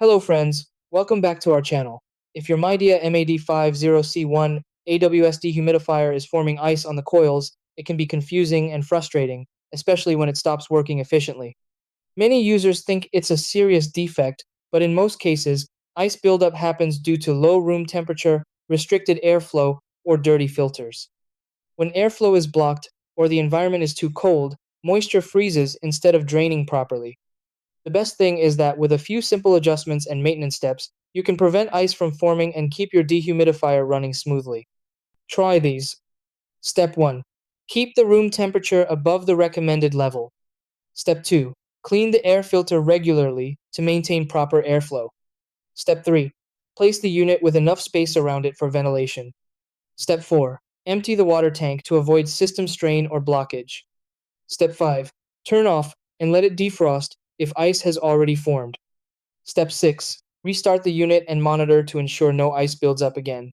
Hello friends, welcome back to our channel. If your Midea MAD50C1 AWS dehumidifier is forming ice on the coils, it can be confusing and frustrating, especially when it stops working efficiently. Many users think it's a serious defect, but in most cases, ice buildup happens due to low room temperature, restricted airflow, or dirty filters. When airflow is blocked or the environment is too cold, moisture freezes instead of draining properly. The best thing is that with a few simple adjustments and maintenance steps, you can prevent ice from forming and keep your dehumidifier running smoothly. Try these. Step 1. Keep the room temperature above the recommended level. Step 2. Clean the air filter regularly to maintain proper airflow. Step 3. Place the unit with enough space around it for ventilation. Step 4. Empty the water tank to avoid system strain or blockage. Step 5. Turn off and let it defrost if ice has already formed. Step 6. Restart the unit and monitor to ensure no ice builds up again.